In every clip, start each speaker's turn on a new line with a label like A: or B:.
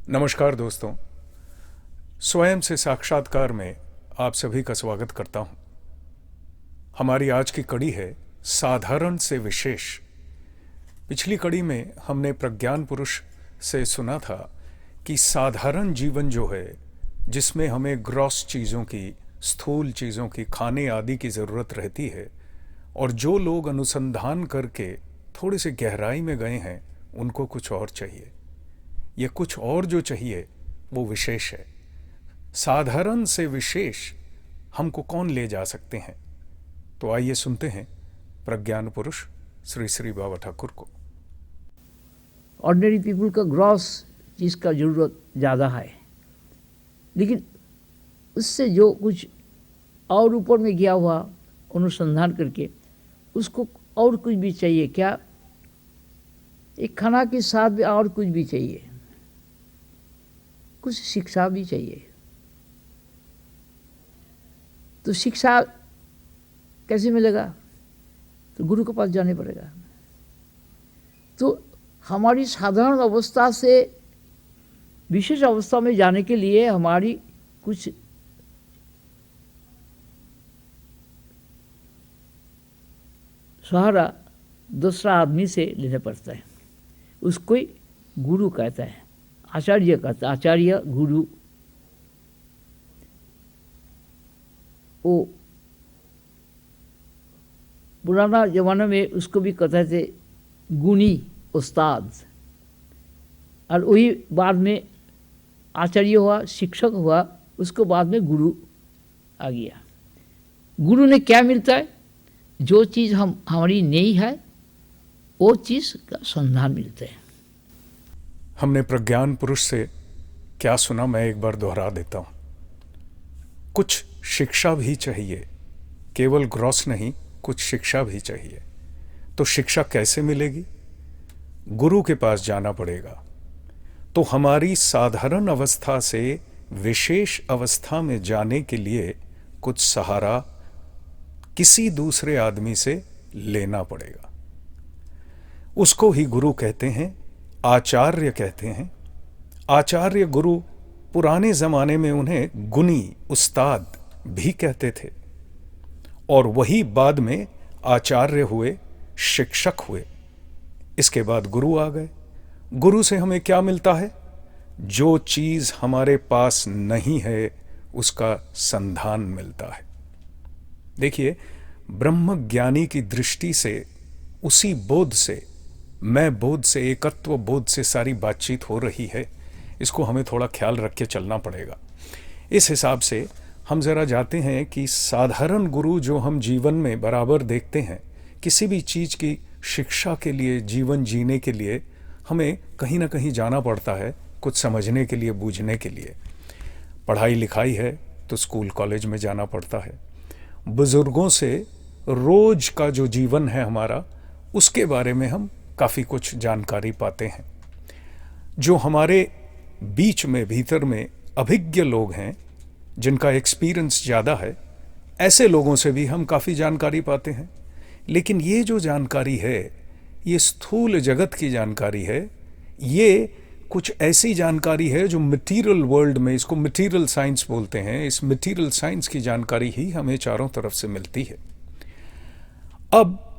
A: नमस्कार दोस्तों, स्वयं से साक्षात्कार में आप सभी का स्वागत करता हूं। हमारी आज की कड़ी है साधारण से विशेष। पिछली कड़ी में हमने प्रज्ञान पुरुष से सुना था कि साधारण जीवन जो है, जिसमें हमें ग्रॉस चीज़ों की, स्थूल चीज़ों की, खाने आदि की ज़रूरत रहती है, और जो लोग अनुसंधान करके थोड़े से गहराई में गए हैं उनको कुछ और चाहिए। ये कुछ और जो चाहिए वो विशेष है। साधारण से विशेष हमको कौन ले जा सकते हैं? तो आइए सुनते हैं प्रज्ञान पुरुष श्री श्री बाबा ठाकुर को।
B: ऑर्डिनरी पीपल का ग्रॉस चीज़ का ज़रूरत ज़्यादा है, लेकिन उससे जो कुछ और ऊपर में गया हुआ अनुसंधान करके उसको और कुछ भी चाहिए। क्या एक खाना के साथ भी और कुछ भी चाहिए, कुछ शिक्षा भी चाहिए। तो शिक्षा कैसे मिलेगा? तो गुरु के पास जाने पड़ेगा। तो हमारी साधारण अवस्था से विशेष अवस्था में जाने के लिए हमारी कुछ सहारा दूसरा आदमी से लेना पड़ता है। उसको ही गुरु कहता है, आचार्य कहता है, आचार्य गुरु। वो पुराना जमाना में उसको भी कहते थे गुणी उस्ताद, और वही बाद में आचार्य हुआ, शिक्षक हुआ, उसको बाद में गुरु आ गया। गुरु ने क्या मिलता है? जो चीज़ हमारी नहीं है वो चीज़ का संधान मिलता है।
A: हमने प्रज्ञान पुरुष से क्या सुना, मैं एक बार दोहरा देता हूं। कुछ शिक्षा भी चाहिए, केवल ग्रॉस नहीं, कुछ शिक्षा भी चाहिए। तो शिक्षा कैसे मिलेगी? गुरु के पास जाना पड़ेगा। तो हमारी साधारण अवस्था से विशेष अवस्था में जाने के लिए कुछ सहारा किसी दूसरे आदमी से लेना पड़ेगा। उसको ही गुरु कहते हैं, आचार्य कहते हैं। आचार्य गुरु, पुराने ज़माने में उन्हें गुणी उस्ताद भी कहते थे, और वही बाद में आचार्य हुए, शिक्षक हुए। इसके बाद गुरु आ गए। गुरु से हमें क्या मिलता है? जो चीज़ हमारे पास नहीं है उसका संधान मिलता है। देखिए, ब्रह्म ज्ञानी की दृष्टि से, उसी बोध से, मैं बोध से, एकत्व बोध से सारी बातचीत हो रही है। इसको हमें थोड़ा ख्याल रख के चलना पड़ेगा। इस हिसाब से हम ज़रा जाते हैं कि साधारण गुरु जो हम जीवन में बराबर देखते हैं, किसी भी चीज़ की शिक्षा के लिए, जीवन जीने के लिए हमें कहीं ना कहीं जाना पड़ता है, कुछ समझने के लिए, बूझने के लिए। पढ़ाई लिखाई है तो स्कूल कॉलेज में जाना पड़ता है। बुज़ुर्गों से रोज का जो जीवन है हमारा, उसके बारे में हम काफ़ी कुछ जानकारी पाते हैं। जो हमारे बीच में, भीतर में अभिज्ञ लोग हैं, जिनका एक्सपीरियंस ज़्यादा है, ऐसे लोगों से भी हम काफ़ी जानकारी पाते हैं। लेकिन ये जो जानकारी है, ये स्थूल जगत की जानकारी है। ये कुछ ऐसी जानकारी है जो मटेरियल वर्ल्ड में, इसको मटेरियल साइंस बोलते हैं। इस मटेरियल साइंस की जानकारी ही हमें चारों तरफ से मिलती है। अब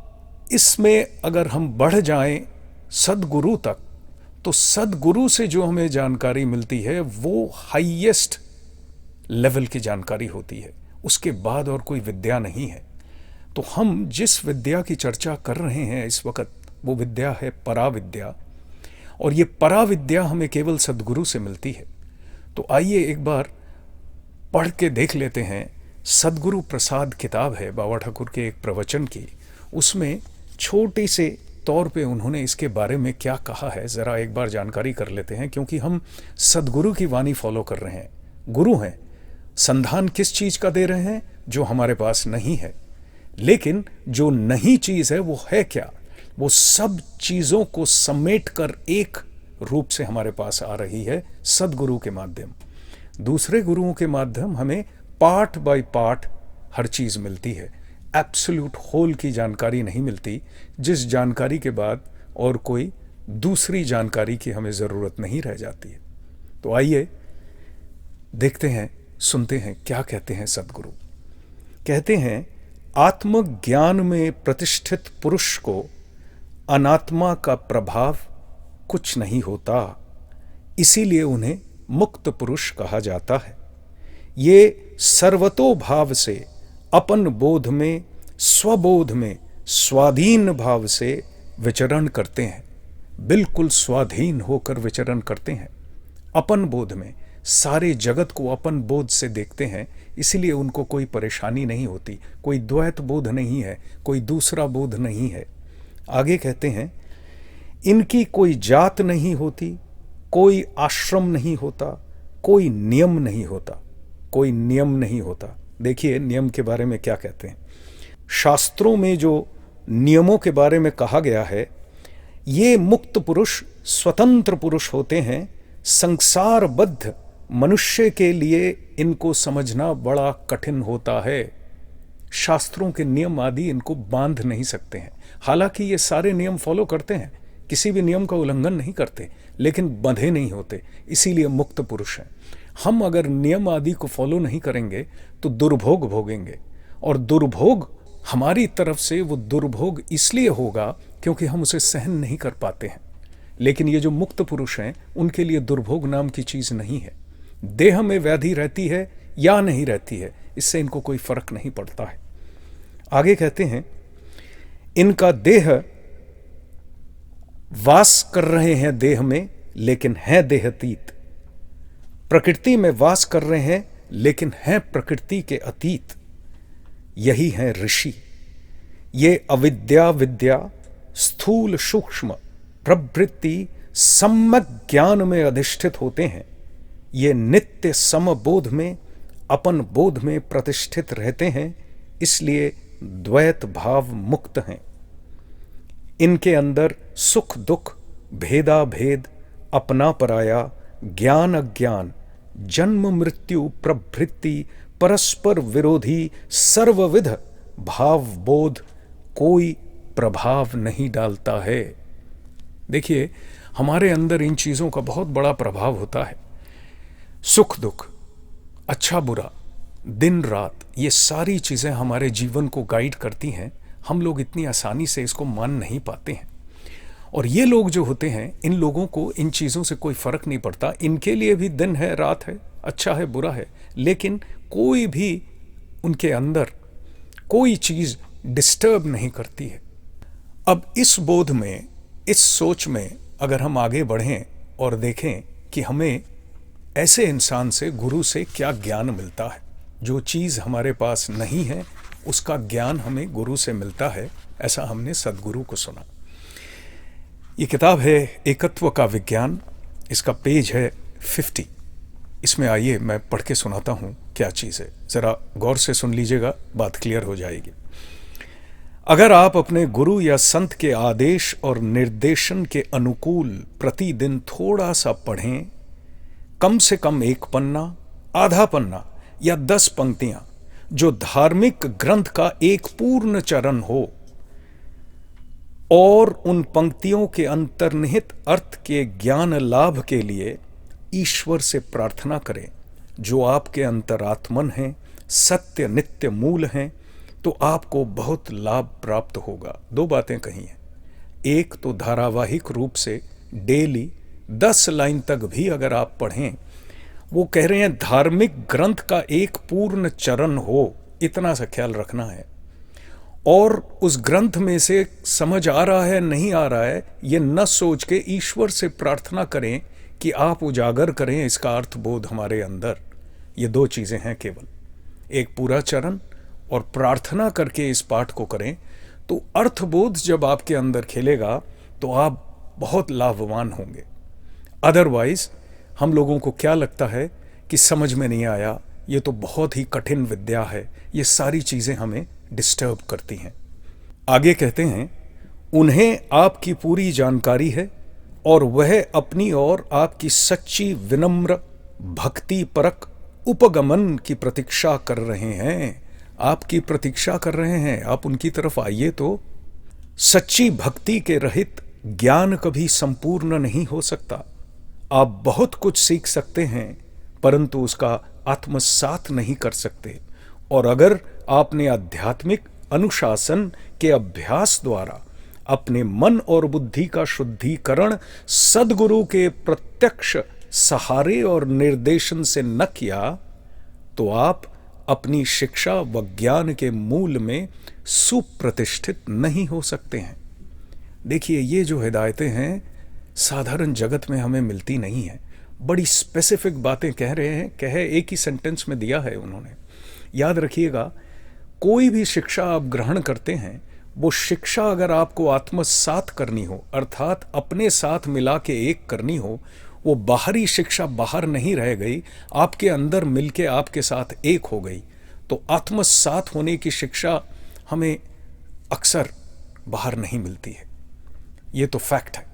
A: इसमें अगर हम बढ़ जाएं सदगुरु तक, तो सदगुरु से जो हमें जानकारी मिलती है वो हाईएस्ट लेवल की जानकारी होती है। उसके बाद और कोई विद्या नहीं है। तो हम जिस विद्या की चर्चा कर रहे हैं इस वक्त, वो विद्या है पराविद्या, और ये पराविद्या हमें केवल सदगुरु से मिलती है। तो आइए एक बार पढ़ के देख लेते हैं। सदगुरु प्रसाद किताब है बाबा ठाकुर के एक प्रवचन की, उसमें छोटे से तौर पे उन्होंने इसके बारे में क्या कहा है, ज़रा एक बार जानकारी कर लेते हैं। क्योंकि हम सदगुरु की वाणी फॉलो कर रहे हैं। गुरु हैं, संधान किस चीज़ का दे रहे हैं? जो हमारे पास नहीं है। लेकिन जो नहीं चीज़ है वो है क्या? वो सब चीज़ों को समेट कर एक रूप से हमारे पास आ रही है सदगुरु के माध्यम। दूसरे गुरुओं के माध्यम हमें पार्ट बाय पार्ट हर चीज़ मिलती है। एब्सोल्यूट होल की जानकारी नहीं मिलती, जिस जानकारी के बाद और कोई दूसरी जानकारी की हमें ज़रूरत नहीं रह जाती है। तो आइए देखते हैं, सुनते हैं क्या कहते हैं सद्गुरु। कहते हैं, आत्मज्ञान में प्रतिष्ठित पुरुष को अनात्मा का प्रभाव कुछ नहीं होता, इसीलिए उन्हें मुक्त पुरुष कहा जाता है। ये सर्वतोभाव से, अपन बोध में, स्वबोध में स्वाधीन भाव से विचरण करते हैं। बिल्कुल स्वाधीन होकर विचरण करते हैं। अपन बोध में सारे जगत को अपन बोध से देखते हैं, इसलिए उनको कोई परेशानी नहीं होती, कोई द्वैत बोध नहीं है, कोई दूसरा बोध नहीं है। आगे कहते हैं, इनकी कोई जात नहीं होती, कोई आश्रम नहीं होता, कोई नियम नहीं होता, कोई नियम नहीं होता। देखिए नियम के बारे में क्या कहते हैं। शास्त्रों में जो नियमों के बारे में कहा गया है, ये मुक्त पुरुष स्वतंत्र पुरुष होते हैं। संसारबद्ध मनुष्य के लिए इनको समझना बड़ा कठिन होता है। शास्त्रों के नियम आदि इनको बांध नहीं सकते हैं। हालांकि ये सारे नियम फॉलो करते हैं, किसी भी नियम का उल्लंघन नहीं करते, लेकिन बंधे नहीं होते, इसीलिए मुक्त पुरुष हैं। हम अगर नियम आदि को फॉलो नहीं करेंगे तो दुर्भोग भोगेंगे, और दुर्भोग हमारी तरफ से वो दुर्भोग इसलिए होगा क्योंकि हम उसे सहन नहीं कर पाते हैं। लेकिन ये जो मुक्त पुरुष हैं, उनके लिए दुर्भोग नाम की चीज नहीं है। देह में व्याधि रहती है या नहीं रहती है, इससे इनको कोई फर्क नहीं पड़ता है। आगे कहते हैं, इनका देह वास कर रहे हैं देह में, लेकिन है देहातीत। प्रकृति में वास कर रहे हैं, लेकिन हैं प्रकृति के अतीत। यही है ऋषि। ये अविद्या विद्या, स्थूल सूक्ष्म प्रवृत्ति सम्यक ज्ञान में अधिष्ठित होते हैं। ये नित्य समबोध में, अपन बोध में प्रतिष्ठित रहते हैं, इसलिए द्वैत भाव मुक्त हैं। इनके अंदर सुख दुख, भेदा भेद, अपना पराया, ज्ञान अज्ञान, जन्म मृत्यु प्रवृत्ति, परस्पर विरोधी सर्वविध भाव बोध कोई प्रभाव नहीं डालता है। देखिए हमारे अंदर इन चीजों का बहुत बड़ा प्रभाव होता है। सुख दुख, अच्छा बुरा, दिन रात, ये सारी चीजें हमारे जीवन को गाइड करती हैं। हम लोग इतनी आसानी से इसको मान नहीं पाते हैं। और ये लोग जो होते हैं, इन लोगों को इन चीज़ों से कोई फ़र्क नहीं पड़ता। इनके लिए भी दिन है रात है, अच्छा है बुरा है, लेकिन कोई भी उनके अंदर कोई चीज़ डिस्टर्ब नहीं करती है। अब इस बोध में, इस सोच में अगर हम आगे बढ़ें और देखें कि हमें ऐसे इंसान से, गुरु से क्या ज्ञान मिलता है। जो चीज़ हमारे पास नहीं है उसका ज्ञान हमें गुरु से मिलता है, ऐसा हमने सद्गुरु को सुना। ये किताब है एकत्व का विज्ञान, इसका पेज है 50। इसमें आइए मैं पढ़ के सुनाता हूँ क्या चीज़ है, ज़रा गौर से सुन लीजिएगा, बात क्लियर हो जाएगी। अगर आप अपने गुरु या संत के आदेश और निर्देशन के अनुकूल प्रतिदिन थोड़ा सा पढ़ें, कम से कम 1 पन्ना, आधा पन्ना या 10 पंक्तियां, जो धार्मिक ग्रंथ का एक पूर्ण चरण हो, और उन पंक्तियों के अंतर्निहित अर्थ के ज्ञान लाभ के लिए ईश्वर से प्रार्थना करें, जो आपके अंतरात्मन हैं, सत्य नित्य मूल हैं, तो आपको बहुत लाभ प्राप्त होगा। 2 बातें कही हैं। एक तो धारावाहिक रूप से डेली 10 लाइन तक भी अगर आप पढ़ें, वो कह रहे हैं धार्मिक ग्रंथ का एक पूर्ण चरण हो, इतना सा ख्याल रखना है। और उस ग्रंथ में से समझ आ रहा है नहीं आ रहा है, ये न सोच के ईश्वर से प्रार्थना करें कि आप उजागर करें इसका अर्थ बोध हमारे अंदर। ये 2 चीज़ें हैं केवल, एक पूरा चरण और प्रार्थना करके इस पाठ को करें, तो अर्थबोध जब आपके अंदर खेलेगा तो आप बहुत लाभवान होंगे। अदरवाइज हम लोगों को क्या लगता है कि समझ में नहीं आया, ये तो बहुत ही कठिन विद्या है, ये सारी चीज़ें हमें डिस्टर्ब करती हैं। आगे कहते हैं, उन्हें आपकी पूरी जानकारी है और वह अपनी और आपकी सच्ची विनम्र भक्ति परक उपगमन की प्रतीक्षा कर रहे हैं। आपकी प्रतीक्षा कर रहे हैं, आप उनकी तरफ आइए। तो सच्ची भक्ति के रहित ज्ञान कभी संपूर्ण नहीं हो सकता। आप बहुत कुछ सीख सकते हैं परंतु उसका आत्मसात नहीं कर सकते। और अगर आपने आध्यात्मिक अनुशासन के अभ्यास द्वारा अपने मन और बुद्धि का शुद्धिकरण सद्गुरु के प्रत्यक्ष सहारे और निर्देशन से न किया तो आप अपनी शिक्षा व ज्ञान के मूल में सुप्रतिष्ठित नहीं हो सकते हैं। देखिए, ये जो हिदायतें हैं साधारण जगत में हमें मिलती नहीं है। बड़ी स्पेसिफिक बातें कह रहे हैं, कहे एक ही सेंटेंस में दिया है उन्होंने। याद रखिएगा, कोई भी शिक्षा आप ग्रहण करते हैं, वो शिक्षा अगर आपको आत्मसात करनी हो, अर्थात अपने साथ मिला के एक करनी हो, वो बाहरी शिक्षा बाहर नहीं रह गई, आपके अंदर मिलके आपके साथ एक हो गई, तो आत्मसात होने की शिक्षा हमें अक्सर बाहर नहीं मिलती है। ये तो फैक्ट है।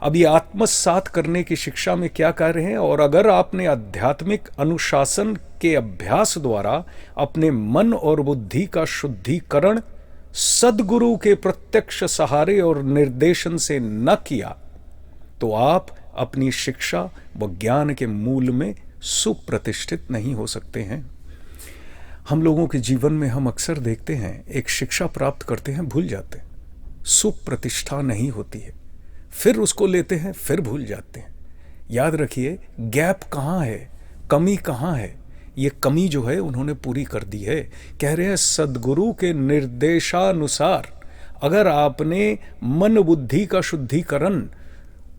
A: अब ये आत्मसात करने की शिक्षा में क्या कह रहे हैं? और अगर आपने आध्यात्मिक अनुशासन के अभ्यास द्वारा अपने मन और बुद्धि का शुद्धिकरण सद्गुरु के प्रत्यक्ष सहारे और निर्देशन से न किया तो आप अपनी शिक्षा व ज्ञान के मूल में सुप्रतिष्ठित नहीं हो सकते हैं। हम लोगों के जीवन में हम अक्सर देखते हैं, एक शिक्षा प्राप्त करते हैं, भूल जाते हैं, सुप्रतिष्ठा नहीं होती है, फिर उसको लेते हैं, फिर भूल जाते हैं। याद रखिए, गैप कहाँ है, कमी कहाँ है? ये कमी जो है उन्होंने पूरी कर दी है। कह रहे हैं सद्गुरु के निर्देशानुसार अगर आपने मन बुद्धि का शुद्धिकरण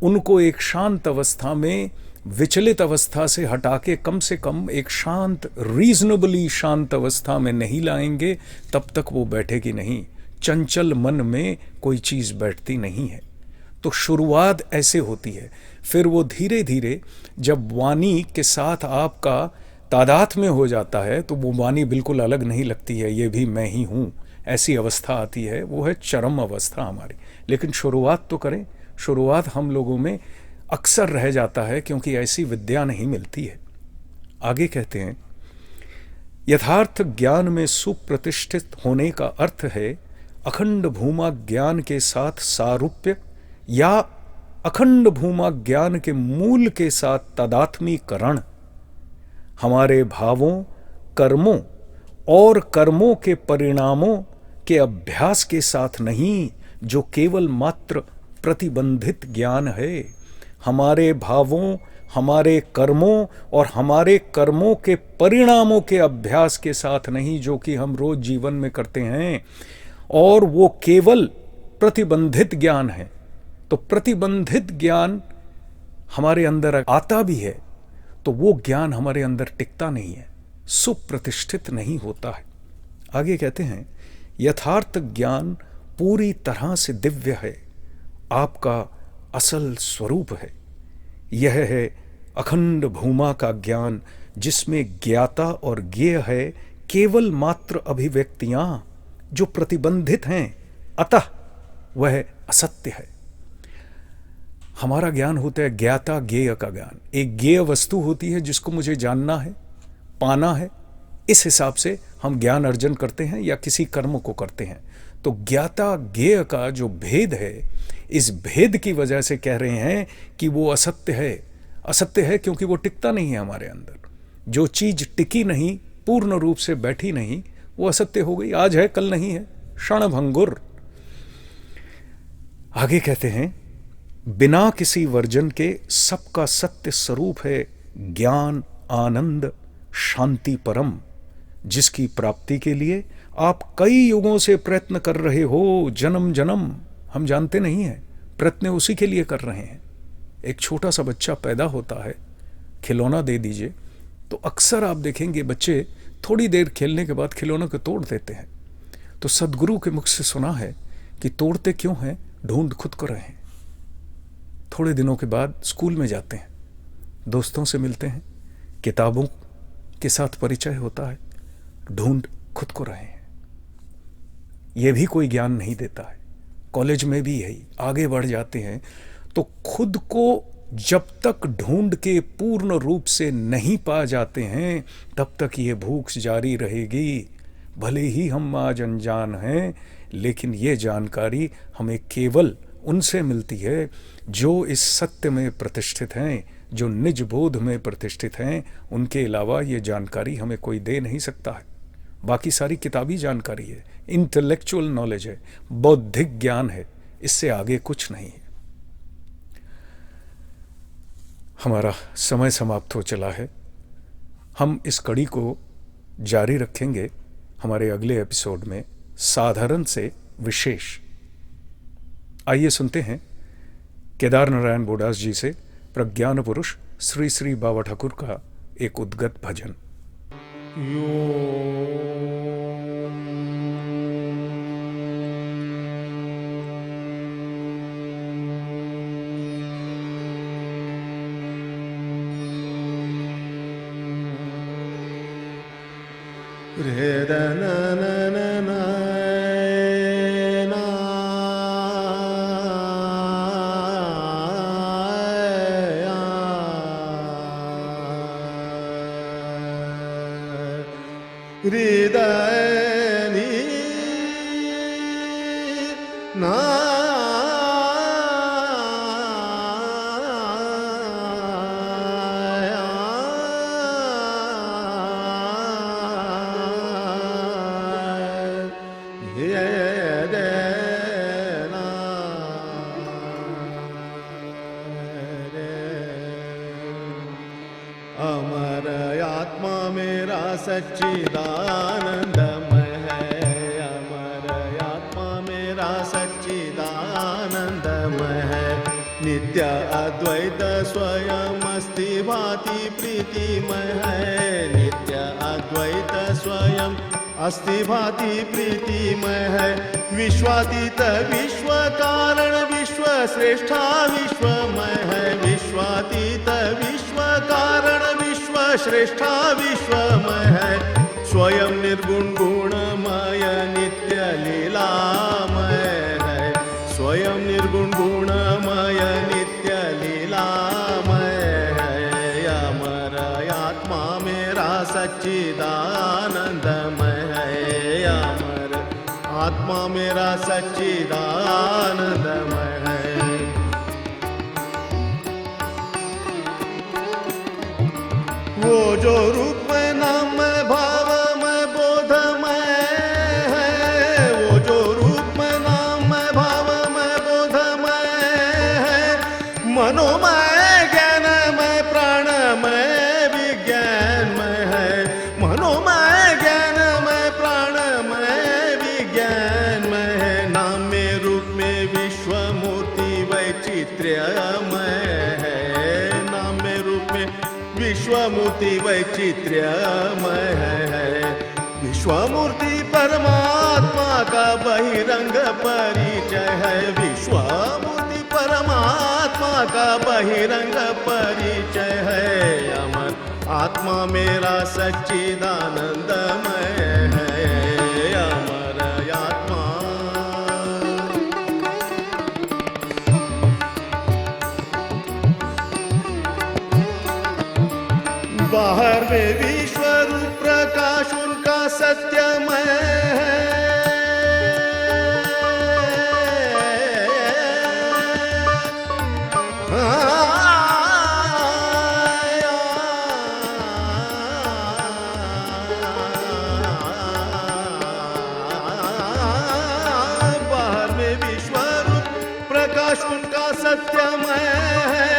A: उनको एक शांत अवस्था में विचलित अवस्था से हटा के कम से कम एक शांत, रीजनेबली शांत अवस्था में नहीं लाएंगे, तब तक वो बैठेगी नहीं। चंचल मन में कोई चीज़ बैठती नहीं है। तो शुरुआत ऐसे होती है, फिर वो धीरे धीरे जब वाणी के साथ आपका तादाद में हो जाता है तो वो वाणी बिल्कुल अलग नहीं लगती है, ये भी मैं ही हूँ, ऐसी अवस्था आती है। वो है चरम अवस्था हमारी। लेकिन शुरुआत तो करें। शुरुआत हम लोगों में अक्सर रह जाता है क्योंकि ऐसी विद्या नहीं मिलती है। आगे कहते हैं, यथार्थ ज्ञान में सुप्रतिष्ठित होने का अर्थ है अखंड भूमा ज्ञान के साथ सारूप्य या अखंड भूमा ज्ञान के मूल के साथ तादात्म्यकरण। हमारे भावों, कर्मों और कर्मों के परिणामों के अभ्यास के साथ नहीं, जो केवल मात्र प्रतिबंधित ज्ञान है। हमारे भावों, हमारे कर्मों और हमारे कर्मों के परिणामों के अभ्यास के साथ नहीं, जो कि हम रोज जीवन में करते हैं, और वो केवल प्रतिबंधित ज्ञान है। तो प्रतिबंधित ज्ञान हमारे अंदर आता भी है तो वो ज्ञान हमारे अंदर टिकता नहीं है, सुप्रतिष्ठित नहीं होता है। आगे कहते हैं, यथार्थ ज्ञान पूरी तरह से दिव्य है, आपका असल स्वरूप है। यह है अखंड भूमा का ज्ञान, जिसमें ज्ञाता और ज्ञेय है केवल मात्र अभिव्यक्तियां जो प्रतिबंधित हैं, अतः वह असत्य है। हमारा ज्ञान होता है ज्ञाता ज्ञेय का ज्ञान। एक ज्ञेय वस्तु होती है जिसको मुझे जानना है, पाना है, इस हिसाब से हम ज्ञान अर्जन करते हैं या किसी कर्म को करते हैं। तो ज्ञाता ज्ञेय का जो भेद है, इस भेद की वजह से कह रहे हैं कि वो असत्य है। असत्य है क्योंकि वो टिकता नहीं है हमारे अंदर। जो चीज टिकी नहीं, पूर्ण रूप से बैठी नहीं, वो असत्य हो गई। आज है कल नहीं है, क्षणभंगुर। आगे कहते हैं, बिना किसी वर्जन के सबका सत्य स्वरूप है ज्ञान, आनंद, शांति परम, जिसकी प्राप्ति के लिए आप कई युगों से प्रयत्न कर रहे हो, जन्म जन्म। हम जानते नहीं हैं, प्रयत्न उसी के लिए कर रहे हैं। एक छोटा सा बच्चा पैदा होता है, खिलौना दे दीजिए तो अक्सर आप देखेंगे बच्चे थोड़ी देर खेलने के बाद खिलौनों को तोड़ देते हैं। तो सदगुरु के मुख से सुना है कि तोड़ते क्यों हैं, ढूंढ खुद को रहे हैं। थोड़े दिनों के बाद स्कूल में जाते हैं, दोस्तों से मिलते हैं, किताबों के साथ परिचय होता है, ढूंढ खुद को रहे हैं। यह भी कोई ज्ञान नहीं देता है। कॉलेज में भी यही, आगे बढ़ जाते हैं तो खुद को जब तक ढूंढ के पूर्ण रूप से नहीं पा जाते हैं, तब तक ये भूख जारी रहेगी। भले ही हम आज अनजान हैं, लेकिन ये जानकारी हमें केवल उनसे मिलती है जो इस सत्य में प्रतिष्ठित हैं, जो निज बोध में प्रतिष्ठित हैं, उनके अलावा ये जानकारी हमें कोई दे नहीं सकता है। बाकी सारी किताबी जानकारी है, इंटेलेक्चुअल नॉलेज है, बौद्धिक ज्ञान है, इससे आगे कुछ नहीं है। हमारा समय समाप्त हो चला है। हम इस कड़ी को जारी रखेंगे हमारे अगले एपिसोड में, साधारण से विशेष। आइए सुनते हैं केदार नारायण बोडास जी से प्रज्ञान पुरुष श्री श्री बाबा ठाकुर का एक उद्गत भजन।
C: अमर आत्मा मेरा सच्चिदानंदमय है, अमर आत्मा मेरा सच्चिदानंदमय है। नित्य अद्वैत स्वयं अस्ति भाति प्रीतिमय है, नित्य अद्वैत स्वयं अस्ति भाति प्रीतिमय है। विश्वातीत विश्व कारण विश्व श्रेष्ठा विश्वमय है, विश्वातीत विश्व कारण विश्व श्रेष्ठा विश्वमय है। स्वयं निर्गुण गुणमय नित्य लीलामय है, स्वयं निर्गुण गुणमय नित्य लीलामय है। अमर आत्मा मेरा सच्चिदानंदमय है, अमर आत्मा मेरा सच्चिदानंदमय है। वो जो रूप में नाम में भाव में बोधमय है, वो जो रूप में नाम में भाव में बोधमय है। मनोमय ज्ञानमय प्राणमय विज्ञानमय है, मनोमय ज्ञानमय प्राणमय विज्ञानमय है। नाम में रूप में विश्वमूर्ति वैचित्र्यमय है, नाम में रूप में विश्वमूर्ति वैचित्र्यमय है। विश्वमूर्ति परमात्मा का बहिरंग परिचय है, विश्वमूर्ति परमात्मा का बहिरंग परिचय है। अमर आत्मा मेरा सच्चिदानंदमय है, अमर आत्मा। बाहर में विश्व रूप प्रकाश उनका सत्यमय है, बाहर में विश्व रूप प्रकाश उनका सत्यमय है।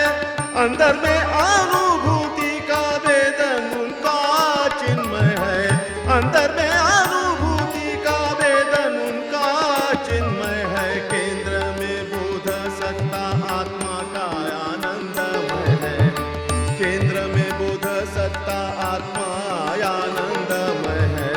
C: अंदर में अनुभूति का वेदन उनका चिन्मय है, अंदर में अनुभूति का वेदन उनका चिन्मय है। केंद्र में बोध सत्ता आत्मा का आनंदमय है, केंद्र में बोध सत्ता आत्मा आनंदमय है।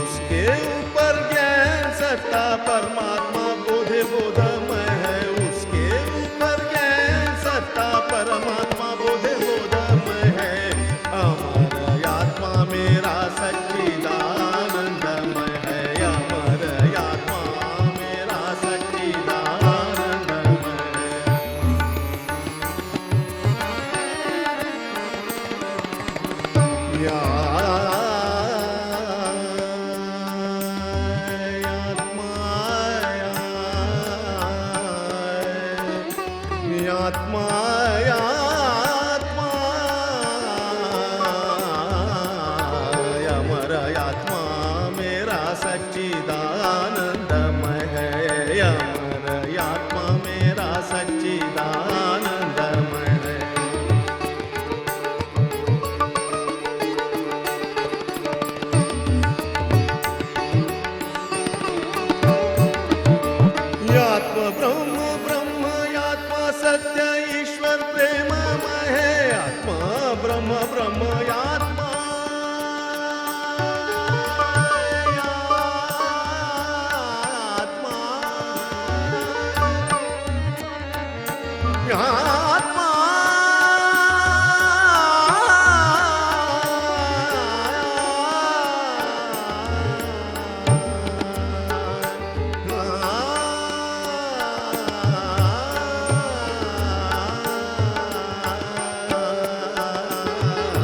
C: उसके ऊपर ज्ञान सत्ता परमात्मा बोधे बोधमय है, उसके ऊपर ज्ञान सत्ता परमात्मा बोधे बोधमय है। अमर आत्मा मेरा सच्चिदानंदमय है, अमर आत्मा मेरा सच्चिदानंदमय है। आत्मा आत्मा आत्मा ब्रह्म आत्मा आत्मा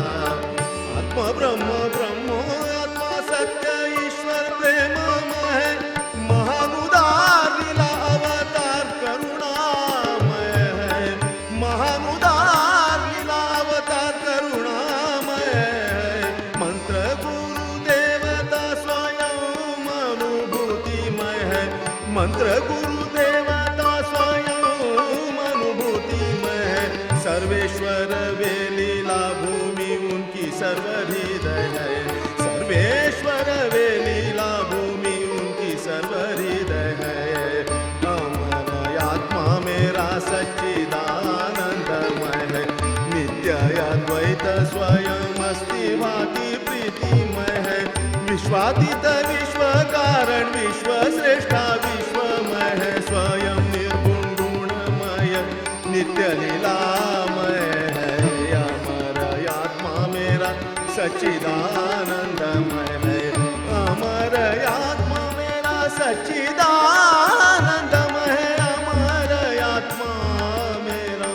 C: आत्मा ब्रह्म ब्रह्मो आत्मा सत्य ईश्वर प्रेममय महानुदार लीला अवतार करुणामय है महानुदार लीला अवतार करुणामय है मंत्र गुरु देवता स्वयं अनुभूतिमय है मंत्र गुरु देवता स्वयं अनुभूतिमय है सर्वेश्वर वे लीला भूमि उनकी सर्व हृदय है सर्वेश्वर वे लीला भूमि उनकी सर्व हृदय है अमर आत्मा मेरा सच्चिदानंदमय है नित्य अद्वैत स्वयं अस्ति भाति प्रीतिमय है विश्वातीत विश्व कारण विश्व श्रेष्ठा विश्वमय है स्वयं निर्गुण गुणमय नित्य लीलामय है अमर आत्मा मेरा सच्चिदानंदमय है अमर आत्मा मेरा सच्चिदानंदमय है अमर आत्मा मेरा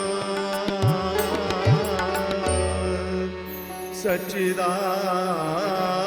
C: सच्चिदानंद